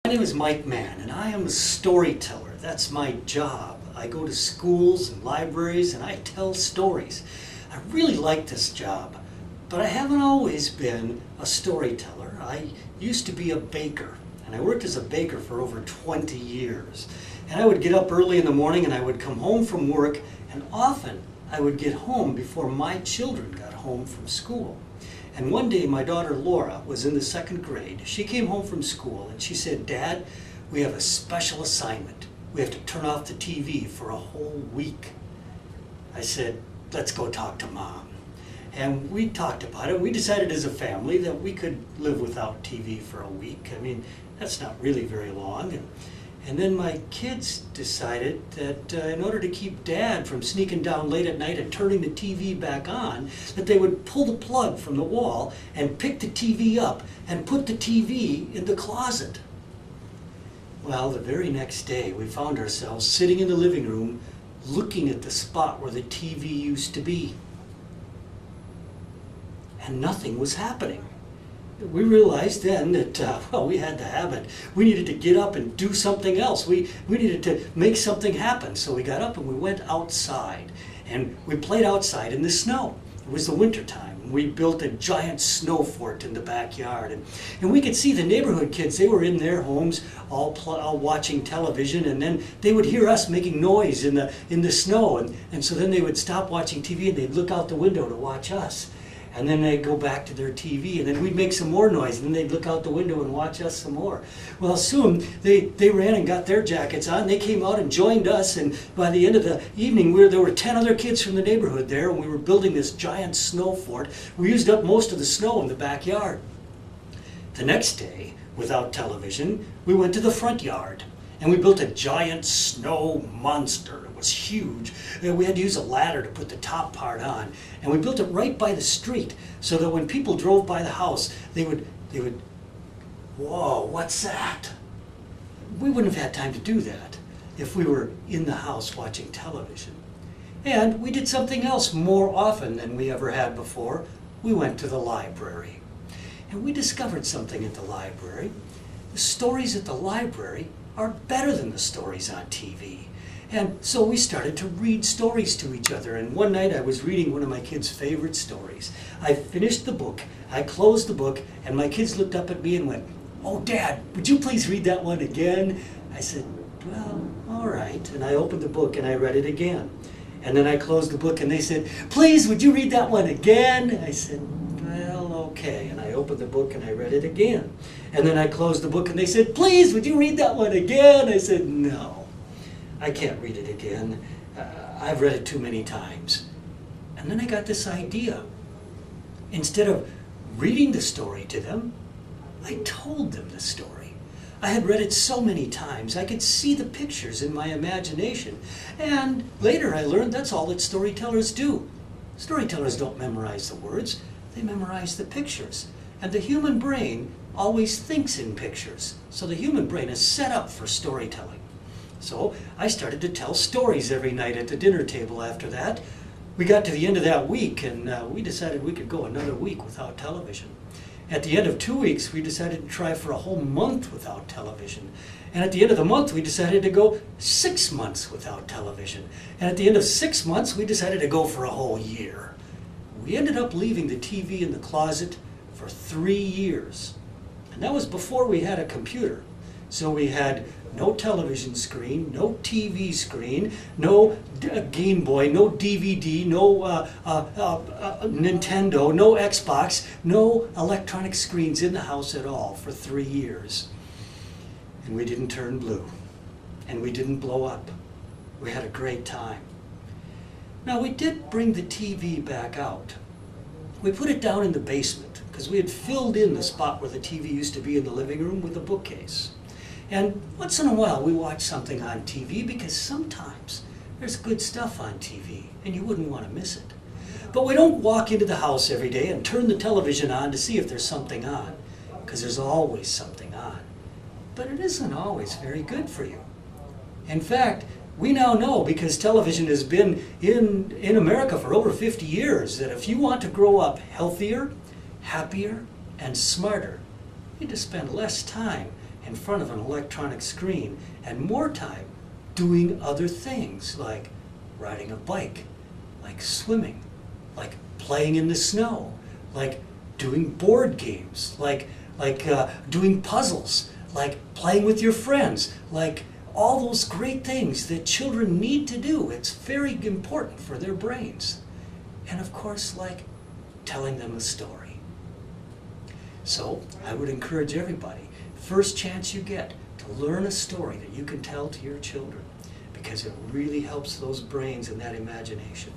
My name is Mike Mann, and I am a storyteller. That's my job. I go to schools and libraries and I tell stories. I really like this job, but I haven't always been a storyteller. I used to be a baker, and I worked as a baker for over 20 years. And I would get up early in the morning and I would come home from work, and often I would get home before my children got home from school. And one day my daughter Laura was in the 2nd grade. She came home from school and she said, "Dad, we have a special assignment. We have to turn off the TV for a whole week." I said, "Let's go talk to Mom." And we talked about it. We decided as a family that we could live without TV for a week. I mean, that's not really very long. And then my kids decided that in order to keep Dad from sneaking down late at night and turning the TV back on, that they would pull the plug from the wall and pick the TV up and put the TV in the closet. Well, the very next day we found ourselves sitting in the living room looking at the spot where the TV used to be. And nothing was happening. We realized then that, we had to have it. We needed to get up and do something else. We needed to make something happen. So we got up and we went outside. And we played outside in the snow. It was the winter time. We built a giant snow fort in the backyard. And we could see the neighborhood kids. They were in their homes all watching television. And then they would hear us making noise in the snow. And so then they would stop watching TV and they'd look out the window to watch us. And then they'd go back to their TV, and then we'd make some more noise, and then they'd look out the window and watch us some more. Well, soon they ran and got their jackets on. They came out and joined us, and by the end of the evening, there were 10 other kids from the neighborhood there, and we were building this giant snow fort. We used up most of the snow in the backyard. The next day, without television, we went to the front yard, and we built a giant snow monster. It was huge. We had to use a ladder to put the top part on. And we built it right by the street so that when people drove by the house, they would, "Whoa, what's that?" We wouldn't have had time to do that if we were in the house watching television. And we did something else more often than we ever had before. We went to the library. And we discovered something at the library. The stories at the library are better than the stories on TV. And so we started to read stories to each other. And one night I was reading one of my kids' favorite stories. I finished the book, I closed the book, and my kids looked up at me and went, "Oh, Dad, would you please read that one again?" I said, "Well, all right." And I opened the book and I read it again. And then I closed the book and they said, "Please, would you read that one again?" I said, "Well, okay." And I opened the book and I read it again. And then I closed the book and they said, "Please, would you read that one again?" I said, "No, I can't read it again. I've read it too many times." And then I got this idea. Instead of reading the story to them, I told them the story. I had read it so many times, I could see the pictures in my imagination. And later I learned that's all that storytellers do. Storytellers don't memorize the words, they memorize the pictures. And the human brain always thinks in pictures. So the human brain is set up for storytelling. So I started to tell stories every night at the dinner table after that. We got to the end of that week and we decided we could go another week without television. At the end of 2 weeks, we decided to try for a whole month without television. And at the end of the month, we decided to go 6 months without television. And at the end of 6 months, we decided to go for a whole year. We ended up leaving the TV in the closet for 3 years. And that was before we had a computer. So we had no television screen, no TV screen, no Game Boy, no DVD, no Nintendo, no Xbox, no electronic screens in the house at all for 3 years. And we didn't turn blue. And we didn't blow up. We had a great time. Now we did bring the TV back out. We put it down in the basement because we had filled in the spot where the TV used to be in the living room with a bookcase. And once in a while we watch something on TV because sometimes there's good stuff on TV and you wouldn't want to miss it. But we don't walk into the house every day and turn the television on to see if there's something on, because there's always something on. But it isn't always very good for you. In fact, we now know, because television has been in America for over 50 years, that if you want to grow up healthier, happier, and smarter, you need to spend less time and in front of an electronic screen and more time doing other things like riding a bike, like swimming, like playing in the snow, like doing board games, like doing puzzles, like playing with your friends, like all those great things that children need to do. It's very important for their brains. And of course, like telling them a story. So I would encourage everybody, first chance you get, to learn a story that you can tell to your children, because it really helps those brains and that imagination.